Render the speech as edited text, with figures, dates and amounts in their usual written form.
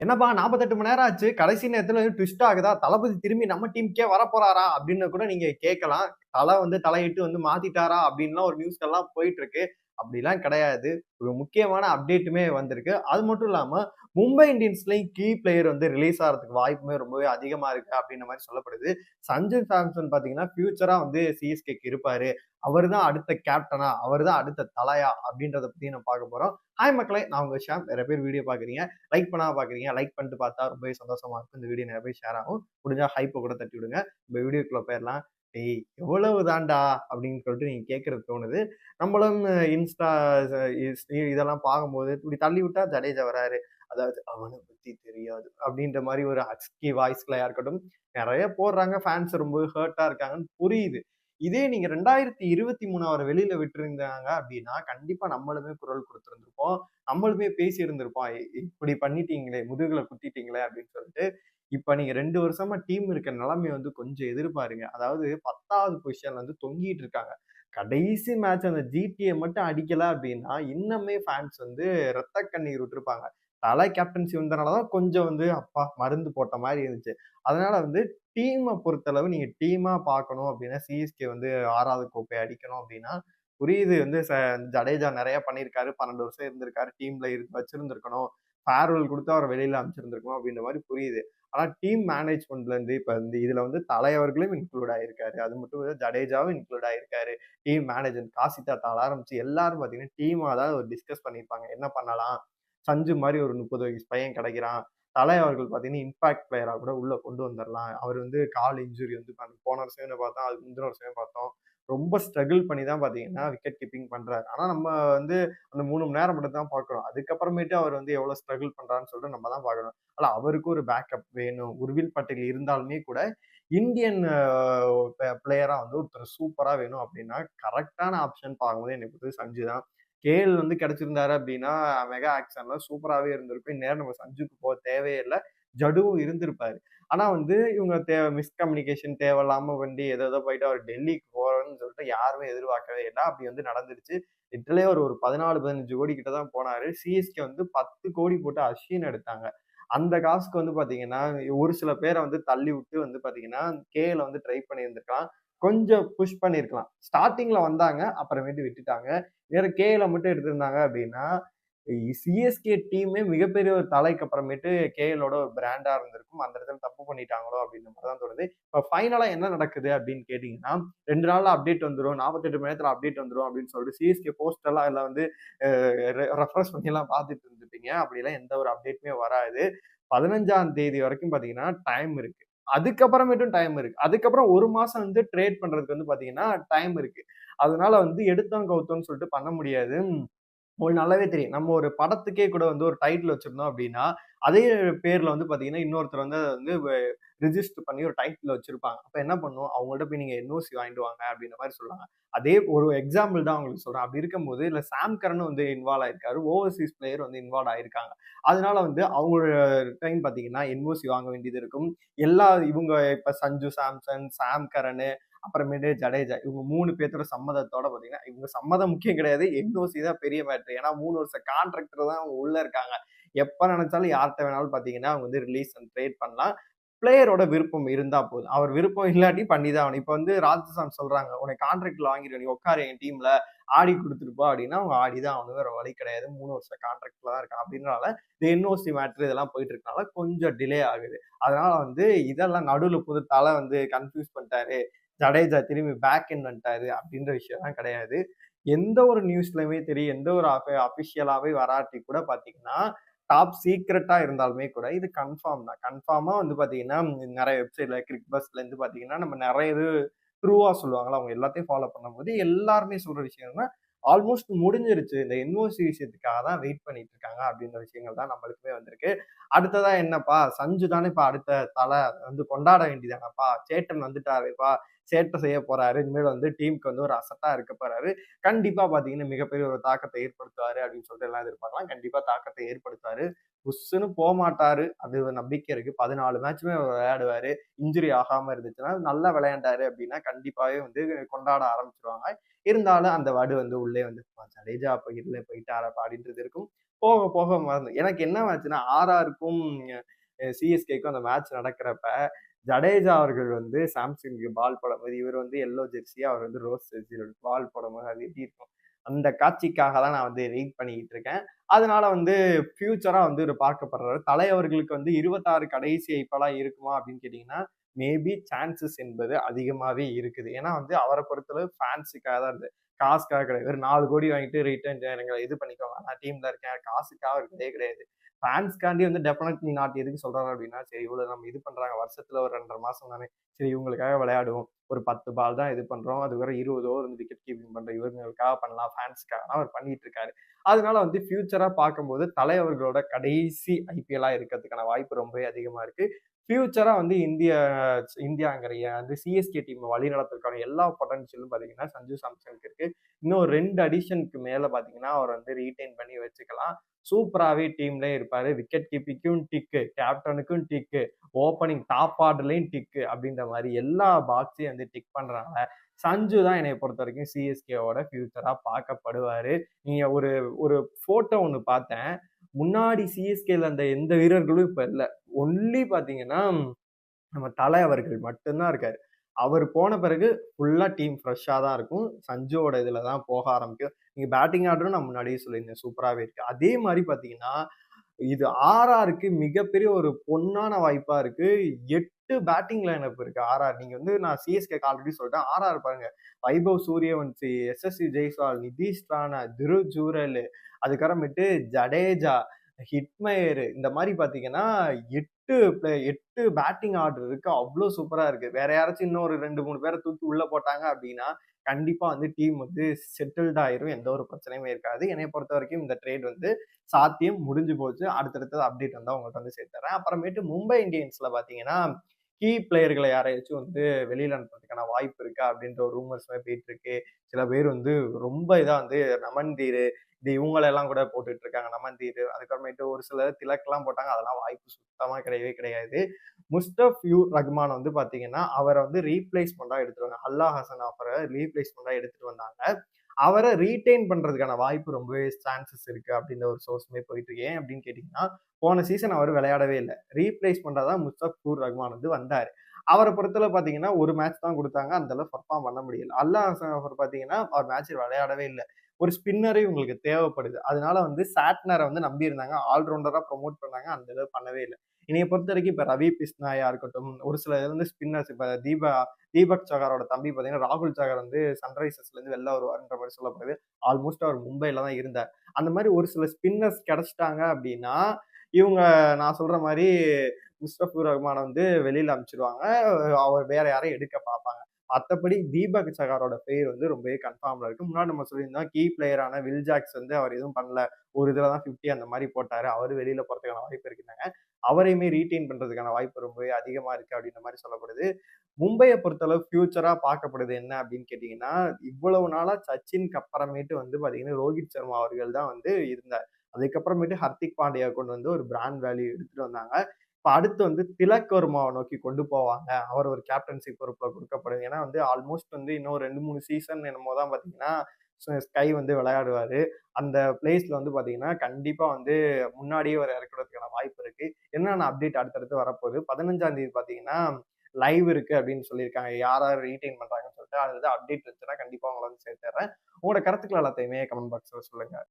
என்னப்பா 48 மணி நேரம் ஆச்சு. கடைசி நேரத்துல ட்விஸ்ட் ஆகுதா? தளபதி திரும்பி நம்ம டீமுக்கே வரப்போறாரா? அப்படின்னு கூட நீங்க கேட்கலாம். தலையிட்டு மாத்திட்டாரா? அப்படின்லாம் ஒரு நியூஸ்கள்லாம் போயிட்டு இருக்கு. அப்படிலாம் கிடையாது. ஒரு முக்கியமான அப்டேட்டுமே வந்திருக்கு. அது மட்டும் இல்லாம மும்பை இந்தியன்ஸ்லயும் கீ பிளேயர் ரிலீஸ் ஆறதுக்கு வாய்ப்புமே ரொம்பவே அதிகமா இருக்கு அப்படின்ற மாரி சொல்லப்படுது. சஞ்சு சாம்சன் பார்த்தீங்கன்னா, ஃபியூச்சரா சிஎஸ்கேக்கு இருப்பாரு. அவரு தான் அடுத்த கேப்டனா? அவரு தான் அடுத்த தலையா? அப்படின்றத பத்தி நம்ம பார்க்க போறோம். ஹாய் மக்களே! நான் உங்க ஷாம். நெறைய பேர் வீடியோ பார்க்குறீங்க. லைக் பண்ணாம பார்க்குறீங்க. லைக் பண்ணிட்டு பார்த்தா ரொம்பவே சந்தோஷமா இருக்கும். இந்த வீடியோ நிறைய பேர் ஷேர் ஆகும். முடிஞ்சா ஹைப்ப கூட தட்டி விடுங்க. நம்ம வீடியோக்குள்ள போயிரலாம். "டேய் எவ்வளவு தான்டா?" அப்படின்னு சொல்லிட்டு நீங்க கேட்கறது தோணுது. நம்மளும் இன்ஸ்டா இதெல்லாம் பார்க்கும்போது, இப்படி தள்ளி விட்டா ஜடேஜா வராரு. அதாவது "அவன பத்தி தெரியாது" அப்படின்ற மாரி ஒரு ஹஸ்கி வாய்ஸ்லயா இருக்கட்டும், நெறைய போடுறாங்க. ஃபேன்ஸ் ரொம்ப ஹர்ட்டா இருக்காங்கன்னு புரியுது. இதே நீங்க 2023 அவர வெளியில விட்டிருந்தாங்க அப்படின்னா, கண்டிப்பா நம்மளுமே குரல் குடுத்திருந்திருப்போம். நம்மளுமே பேசியிருந்திருப்போம். இப்படி பண்ணிட்டீங்களே, முதுகுல குத்திட்டீங்களே அப்படின்னு சொல்லிட்டு. இப்ப நீங்க 2 வருஷமா டீம் இருக்க நிலைமைய கொஞ்சம் எதிர்பாருங்க. அதாவது 10வது பொசிஷன்ல தொங்கிட்டு இருக்காங்க. கடைசி மேட்ச் அந்த ஜிடிஏ மட்டும் அடிக்கல அப்படின்னா, இன்னுமே ஃபேன்ஸ் ரத்த கண்ணீர் விட்டுருப்பாங்க. தல கேப்டன்சி வந்தனால தான் கொஞ்சம் அப்பா மருந்து போட்ட மாரி இருந்துச்சு. அதனால டீம பொறுத்தளவு நீங்க டீமா பார்க்கணும் அப்படின்னா, சிஎஸ்கே 6வது கோப்பை அடிக்கணும் அப்படின்னா, புரியுது ஜடேஜா நெறைய பண்ணியிருக்காரு. 12 வருஷம் இருந்திருக்காரு. டீம்ல வச்சிருந்திருக்கணும். ஃபேர்வெல் குடுத்து அவர வெளியில அனுப்பிச்சிருந்திருக்கணும் அப்படின்ற மாரி புரியுது. ஆனா டீம் மேனேஜ்மென்ட்ல இப்ப இதுல தலை அவர்களும் இன்க்ளூட் ஆயிருக்காரு. அது மட்டும் இல்ல ஜடேஜாவும் இன்க்ளூட் ஆயிருக்காரு. டீம் மேனேஜர் காசி தாத்தால ஆரம்பிச்சு எல்லாரும் பார்த்தீங்கன்னா, டீமா தான் ஒரு டிஸ்கஸ் பண்ணியிருப்பாங்க. என்ன பண்ணலாம்? சஞ்சு மாரி ஒரு 30 வயசு பையன் கிடைக்கிறான். தலை அவர்கள் பார்த்தீங்கன்னா, இம்பாக்ட் பிளேயரா கூட உள்ள கொண்டு வந்துரலாம். அவரு கால் இன்ஜூரி போன வருஷமே பார்த்தோம். அதுக்கு முந்தின வருஷமே பார்த்தோம். ரொம்ப ஸ்ட்ரகிள் பண்ணி தான் பார்த்தீங்கன்னா, விக்கெட் கீப்பிங் பண்றாரு. ஆனா நம்ம அந்த 3 மணி நேரம் மட்டும் தான் பார்க்குறோம். அதுக்கப்புறமேட்டு அவர் எவ்வளோ ஸ்ட்ரகிள் பண்றாருன்னு சொல்லிட்டு நம்ம தான் பார்க்கணும். ஆனா அவருக்கு ஒரு பேக்கப் வேணும். உர்வில் பட்டேல் இருந்தாலுமே கூட, இந்தியன் பிளேயரா ஒருத்தர் சூப்பரா வேணும் அப்படின்னா, கரெக்ட்டான ஆப்ஷன் பார்க்கும்போது என்னை பொறுத்தவரை சஞ்சு தான். கேஎல் கிடைச்சிருந்தாரு அப்படின்னா, மெகா ஆக்ஷன்ல சூப்பராவே இருந்திருக்கும். இந்நேரம் நம்ம சஞ்சுக்கு தேவையே இல்ல. ஜடுவும் இருந்திருப்பாரு. ஆனா இவங்க மிஸ்கம்யூனிகேஷன் தேவையில்லாம ஏதேதோ போயிட்டு அவர் டெல்லிக்கு போறோம்ன்னு சொல்லிட்டு யாருமே எதிர்பார்க்கவே இல்ல. அப்படி நடந்துருச்சு. லிட்டரலி ஒரு 14, 15 கோடி கிட்ட தான் போனாரு. சிஎஸ்கே 10 கோடி போட்டு அஸ்வின் எடுத்தாங்க. அந்த காசுக்கு பார்த்தீங்கன்னா, ஒரு சில பேர தள்ளி விட்டு பார்த்தீங்கன்னா, கேஎல ட்ரை பண்ணியிருந்திருக்கலாம். கொஞ்சம் புஷ் பண்ணியிருக்கலாம். ஸ்டார்ட்டிங்ல வந்தாங்க. அப்புறமேட்டு விட்டுட்டாங்க. வேற கேஎல மட்டும் எடுத்திருந்தாங்க அப்படின்னா, சிஎஸ்கே டீமே மிகப்பெரிய ஒரு தலைக்கு அப்புறமேட்டு கேஎலோட ஒரு பிராண்டா இருந்திருக்கும். அந்த இடத்துல தப்பு பண்ணிட்டாங்களோ அப்படின்ற மாரி தான் தோணுது. இப்ப ஃபைனலா என்ன நடக்குது அப்படின்னு கேட்டீங்கன்னா, 2 நாள்ல அப்டேட் வந்துரும். 48 மணி நேரத்துல அப்டேட் வந்துரும் அப்படின்னு சொல்லிட்டு சிஎஸ்கே போஸ்ட் எல்லாம் எல்லாம் ரெஃப்ரெஷ் பண்ணி எல்லாம் பார்த்துட்டு இருந்திருப்பீங்க. அப்படிலாம் எந்த ஒரு அப்டேட்டுமே வராது. 15ஆம் தேதி வரைக்கும் பார்த்தீங்கன்னா டைம் இருக்கு. அதுக்கப்புறமேட்டும் டைம் இருக்கு. அதுக்கப்புறம் 1 மாசம் ட்ரேட் பண்றதுக்கு பார்த்தீங்கன்னா டைம் இருக்கு. அதனால எடுத்தோம் கவுத்தோம்ன்னு சொல்லிட்டு பண்ண முடியாது. உங்களுக்கு நல்லாவே தெரியும். நம்ம ஒரு படத்துக்கே கூட ஒரு டைட்டில் வச்சிருந்தோம் அப்டின்னா, அதே பேர்ல பார்த்தீங்கன்னா, இன்னொருத்தர் அத ரிஜிஸ்டர் பண்ணி ஒரு டைட்டில் வச்சிருப்பாங்க. அப்ப என்ன பண்ணும்? அவங்கள்ட்ட போய் நீங்க என்ஓசி வாங்கிட்டு வாங்க அப்டின்ற மாரி சொல்லுவாங்க. அதே ஒரு எக்ஸாம்பிள் தான் உங்களுக்கு சொல்றேன். அப்டி இருக்கும்போது இதுல சாம் கரன் இன்வால்வ் ஆயிருக்காரு. ஓவர்சீஸ் பிளேயர் இன்வால்வ் ஆயிருக்காங்க. அதனால அவங்களோட டைம் பார்த்தீங்கன்னா, என்ஓசி வாங்க வேண்டியது இருக்கும். இவங்க இப்ப சஞ்சு சாம்சன், சாம் கரன் அப்புறமேட்டு ஜடேஜா. இவங்க 3 பேத்தோட சம்மதத்தோட பார்த்தீங்கன்னா, இவங்க சம்மதம் முக்கியம் கிடையாது. என்ஓசி தான் பெரிய மேட்டர். ஏன்னா 3 வருஷ கான்ட்ராக்ட்ல தான் அவங்க உள்ள இருக்காங்க. எப்ப நினைச்சாலும் யார்ட்ட வேணாலும் பார்த்தீங்கன்னா, அவங்க ரிலீஸ் அண்ட் ட்ரேட் பண்ணலாம். பிளேயரோட விருப்பம் இருந்தா போதும். அவர் விருப்பம் இல்லாட்டி பண்ணி தான் ஆகணும். இப்ப ராஜஸ்தான் சொல்றாங்க, "உனக்கு கான்ட்ராக்ட்ல வாங்கிருவேன். நீ உட்காரு என் டீம்ல. ஆடி குடுத்துட்டு போ" அப்படின்னா, அவங்க ஆடி தான் ஆகணும். வேற வழி கிடையாது. 3 வருஷ கான்ட்ராக்ட்ல தான் இருக்கான். அப்படின்றனால இந்த என்ஓசி மேட்டர் இதெல்லாம் போயிட்டு இருக்கனால கொஞ்சம் டிலே ஆகுது. அதனால இதெல்லாம் நடுவுல தல கன்ஃப்யூஸ் பண்ணிட்டாரு. ஜடேஜா திரும்பி பேக் எண்ட் வந்துட்டாரு அப்படின்ற விஷயம்லாம் கிடையாது. எந்த ஒரு நியூஸ்லயுமே சரி, எந்த ஒரு அபிஷியலாவே வராட்டி கூட பார்த்தீங்கன்னா, டாப் சீக்ரெட்டா இருந்தாலுமே கூட இது கன்ஃபார்ம் தான். கன்ஃபார்மா பார்த்தீங்கன்னா, நெறைய வெப்சைட்ல கிரிக் பஸ்ல பார்த்தீங்கன்னா, நம்ம நெறைய இது ட்ரூவா சொல்லுவாங்கல்ல. அவங்க எல்லாத்தையும் ஃபாலோ பண்ணும்போது எல்லாருமே சொல்ற விஷயம் என்னன்னா, ஆல்மோஸ்ட் முடிஞ்சிருச்சு. இந்த என்ஓசி விஷயத்துக்காக தான் வெயிட் பண்ணிட்டு இருக்காங்க அப்படின்ற விஷயங்கள் தான் நம்மளுக்குமே வந்திருக்கு. அடுத்ததா என்னப்பா, சஞ்சு தானே இப்ப அடுத்த தல கொண்டாட வேண்டியதானப்பா. சேட்டன் வந்துட்டாருப்பா. சேட்டை செய்ய போறாரு. இனிமேல் டீமுக்கு ஒரு அசட்டா இருக்க போறாரு. கண்டிப்பா பார்த்தீங்கன்னா, மிகப்பெரிய ஒரு தாக்கத்தை ஏற்படுத்துவாரு அப்படின்னு சொல்லிட்டு எல்லாம் எதிர்பார்க்கலாம். கண்டிப்பா தாக்கத்தை ஏற்படுத்துவாரு. புஸ்ஸுன்னு போமாட்டாரு. அது ஒரு நம்பிக்கை இருக்கு. 14 மேட்சுமே அவர் விளையாடுவாரு. இன்ஜுரி ஆகாம இருந்துச்சுன்னா, நல்லா விளையாண்டாரு அப்படின்னா, கண்டிப்பாவே கொண்டாட ஆரம்பிச்சுருவாங்க. இருந்தாலும் அந்த வடு உள்ளே ஜடேஜா அப்ப இல்ல போயிட்டாரப்பா அப்படின்றது இருக்கும். போக போக மறந்து எனக்கு என்ன ஆச்சுன்னா ஆர்ஆருக்கும் சிஎஸ்கேக்கும் அந்த மேட்ச் நடக்கிறப்ப ஜடேஜா அவர்கள் வந்து சாம்சங்க்கு பால் போடும்போது இவர் வந்து எல்லோ ஜெர்சி அவர் வந்து ரோஸ் ஜெர்சி பால் போடும்போது அது எப்படி இருக்கும் அந்த காட்சிக்காக தான் நான் வந்து வெயிட் பண்ணிக்கிட்டு இருக்கேன். அதனால வந்து ஃபியூச்சரா வந்து ஒரு பார்க்கப்படுறாரு. தலை அவர்களுக்கு வந்து 26 கடைசி ஐபிஎல்லா இருக்குமா அப்படின்னு கேட்டீங்கன்னா, மேபி சான்சஸ் என்பது அதிகமாவே இருக்குது. ஏன்னா வந்து அவரை பொறுத்தளவு ஃபேன்ஸுக்காக தான் இருந்தது. காசுக்காக கிடையாது. ஒரு 4 கோடி வாங்கிட்டு ரிட்டர்ன் எங்களை இது பண்ணிக்கோங்க. நான் டீம்ல இருக்கேன். காசுக்காக கிடையவே கிடையாது. ஃபேன்ஸ்க்காண்டி வந்து டெஃபினெட்லி நாட் எதுக்கு சொல்றாரு அப்படின்னா, சரி இவ்வளவு நம்ம இது பண்றாங்க. வருஷத்துல ஒரு 2.5 மாசம் தானே. சரி இவங்களுக்காக விளையாடுவோம். ஒரு 10 பால் தான் இது பண்றோம். அதுக்கப்புறம் 20 ஓவர் வந்து விக்கெட் கீப்பிங் பண்றோம். இவங்களுக்காக பண்ணலாம். ஃபேன்ஸ்க்காக அவர் பண்ணிட்டு இருக்காரு. அதனால வந்து ஃபியூச்சரா பார்க்கும்போது தலை அவர்களோட கடைசி ஐபிஎல்லா இருக்கிறதுக்கான வாய்ப்பு ரொம்பவே அதிகமா இருக்கு. ஃபியூச்சரா வந்து இந்தியாங்கிற வந்து சிஎஸ்கே டீம் வழி நடத்துறதுக்கான எல்லா பொட்டன்ஷியலும் பாத்தீங்கன்னா சஞ்சு சாம்சனுக்கு இருக்கு. இன்னும் 2 அடிஷனுக்கு மேல பாத்தீங்கன்னா அவர் வந்து ரீடைன் பண்ணி வச்சுக்கலாம். சூப்பராவே டீம்ல இருப்பாரு. விக்கெட் கீப்பிங்க்கும் டிக்கு, கேப்டனுக்கும் டிக்கு, ஓப்பனிங் டாப் ஆர்டர்லயும் டிக்கு அப்படின்ற மாதிரி எல்லா பாக்ஸையும் வந்து டிக் பண்றனால சஞ்சு தான் என்னை பொறுத்த வரைக்கும் சிஎஸ்கேவோட ஃபியூச்சரா பார்க்கப்படுவாரு. நீங்க ஒரு ஒரு போட்டோ ஒண்ணு பார்த்தேன். முன்னாடி சிஎஸ்கேல அந்த எந்த வீரர்களும் இப்ப இல்ல. ஒன்லி பாத்தீங்கன்னா நம்ம தலை அவர்கள் மட்டும்தான் இருக்காரு. அவர் போன பிறகு ஃபுல்லா டீம் ஃப்ரெஷ்ஷா தான் இருக்கும். சஞ்சுவோட இதுல தான் போக ஆரம்பிக்கும். நீங்க பேட்டிங் ஆர்டரும் நான் முன்னாடியே சொல்லியிருந்தேன். சூப்பராவே இருக்கு. அதே மாரி பாத்தீங்கன்னா, இது ஆர்ஆருக்கு மிகப்பெரிய ஒரு பொன்னான வாய்ப்பா இருக்கு. 8 பேட்டிங் லைனப் இருக்கு ஆர்ஆர். நீங்க வந்து நான் சிஎஸ்கேக்கு ஆல்ரெடி சொல்லிட்டேன். ஆர்ஆர் பாருங்க. வைபவ் சூரியவன்சி, எஸ்எஸ்சி ஜெய்ஸ்வால், நிதிஷ் ராணா, துருவ் ஜூரல், அதுக்கப்புறமேட்டு ஜடேஜா, ஹிட்மயர் இந்த மாதிரி பாத்தீங்கன்னா 8 பேட்டிங் ஆர்டர் இருக்கு. அவ்வளோ சூப்பரா இருக்கு. வேற யாராச்சும் இன்னும் ஒரு 2, 3 பேரை தூக்கி உள்ள போட்டாங்க அப்படின்னா கண்டிப்பா வந்து டீம் வந்து செட்டில்ட் ஆயிரும். எந்த ஒரு பிரச்சனையுமே இருக்காது. என்னைய பொறுத்த வரைக்கும் இந்த ட்ரேட் வந்து சாத்தியம் முடிஞ்சு போச்சு. அடுத்தடுத்தது அப்டேட் வந்தா உங்கள்ட்ட வந்து சேர்த்துறேன். அப்புறமேட்டு மும்பை இந்தியன்ஸ்ல பாத்தீங்கன்னா கீ பிளேயர்களை யாரையாச்சும் வந்து வெளியில அனுப்புறதுக்கான வாய்ப்பு இருக்கா அப்படின்ற ஒரு ரூமர்ஸ் போயிட்டு இருக்கு. சில பேர் வந்து ரொம்ப இதா வந்து நமன்தீர் இது இவங்களெல்லாம் கூட போட்டுட்டு இருக்காங்க. நமன்தீர் அதுக்கப்புறமேட்டு ஒரு சிலர் திலக்லாம் போட்டாங்க. அதெல்லாம் வாய்ப்பு சுத்தமா கிடையவே கிடையாது. முஸ்தபியூர் ரஹ்மான் வந்து பாத்தீங்கன்னா அவரை வந்து ரீப்ளேஸ்மெண்டா எடுத்துட்டு வந்தாங்க. அல்லா ஹசன் ஆஃபரை ரீப்ளேஸ்மெண்டா எடுத்துட்டு வந்தாங்க. அவரை ரீடைன் பண்றதுக்கான வாய்ப்பு ரொம்பவே சான்சஸ் இருக்கு அப்படின்ற ஒரு சோர்ஸ்மே போயிட்டு இருக்கு. ஏன் அப்படின்னு கேட்டீங்கன்னா போன சீசன் அவர் விளையாடவே இல்லை. ரீப்ளேஸ்மெண்டா தான் முஸ்தபியூர் ரஹ்மான் வந்து வந்தாரு. அவரை பொறுத்தளவு பாத்தீங்கன்னா ஒரு மேட்ச் தான் கொடுத்தாங்க. அந்த அளவு பர்ஃபார்ம் பண்ண முடியல. அல்லா ஹசன் ஆஃபர் பாத்தீங்கன்னா அவர் மேட்ச் விளையாடவே இல்லை. ஒரு ஸ்பின்னரே உங்களுக்கு தேவைப்படுது. அதனால வந்து சாட்னரை வந்து நம்பி இருந்தாங்க. ஆல்ரவுண்டரா ப்ரொமோட் பண்ணாங்க. அந்த அளவு பண்ணவே இல்லை. என்னைய பொறுத்த வரைக்கும் இப்ப ரவி பிஸ்னாயா இருக்கட்டும், ஒரு சில வந்து ஸ்பின்னர்ஸ் இப்ப தீபக் சகாரோட தம்பி பாத்தீங்கன்னா ராகுல் சகார் வந்து சன்ரைசர்ஸ்ல இருந்து வெளில வருவாருன்ற மாதிரி சொல்லப்படுது. ஆல்மோஸ்ட் அவர் மும்பைல தான் இருந்தார். அந்த மாதிரி ஒரு சில ஸ்பின்னர்ஸ் கிடைச்சிட்டாங்க அப்படின்னா இவங்க நான் சொல்ற மாதிரி முஸ்தபியூர் ரஹ்மானை வந்து வெளியில அனுப்பிச்சிருவாங்க. அவர் வேற யாரையும் எடுக்க பார்ப்பாங்க. மத்தபடி தீபக் சகாரோட பேர் வந்து ரொம்பவே கன்ஃபார்ம்ல இருக்கு. முன்னாடி நம்ம சொல்லியிருந்தோம் கீ பிளேயரான வில் ஜாக்ஸ் வந்து அவர் எதுவும் பண்ணல. ஒரு இதுல தான் 50 அந்த மாதிரி போட்டாரு. அவரு வெளியில போறதுக்கான வாய்ப்பு இருக்குன்னாங்க. அவரையுமே ரீடைன் பண்றதுக்கான வாய்ப்பு ரொம்பவே அதிகமா இருக்கு அப்படின்ற மாதிரி சொல்லப்படுது. மும்பையை பொறுத்தளவு ஃபியூச்சரா பார்க்கப்படுது என்ன அப்படின்னு கேட்டீங்கன்னா, இவ்வளவு நாளா சச்சினுக்கு அப்புறமேட்டு வந்து பாத்தீங்கன்னா ரோஹித் சர்மா அவர்கள் தான் வந்து இருந்தார். அதுக்கப்புறமேட்டு ஹர்திக் பாண்டியா கொண்டு வந்து ஒரு பிராண்ட் வேல்யூ எடுத்துட்டு வந்தாங்க. இப்ப அடுத்து வந்து திலக் வர்மாவை நோக்கி கொண்டு போவாங்க. அவர் ஒரு கேப்டன்சி பொறுப்புல கொடுக்கப்படும். ஏன்னா வந்து ஆல்மோஸ்ட் வந்து இன்னும் 2, 3 சீசன் என்னமோ தான் பாத்தீங்கன்னா ஸ்கை வந்து விளையாடுவாரு. அந்த பிளேஸ்ல வந்து பாத்தீங்கன்னா கண்டிப்பா வந்து முன்னாடியே அவர் இறக்குறதுக்கான வாய்ப்பு இருக்கு. என்னென்ன அப்டேட் அடுத்தடுத்து வரப்போகுது. 15ஆம் தேதி பாத்தீங்கன்னா லைவ் இருக்கு அப்படின்னு சொல்லியிருக்காங்க. யார் யார் ரீடைன் பண்றாங்கன்னு சொல்லிட்டு. அதுல அப்டேட் இருந்துச்சுன்னா கண்டிப்பா உங்களை வந்து சேர்த்துறேன். உங்களோட கருத்துக்கள் எல்லாத்தையுமே கமெண்ட் பாக்ஸ்ல சொல்லுங்க.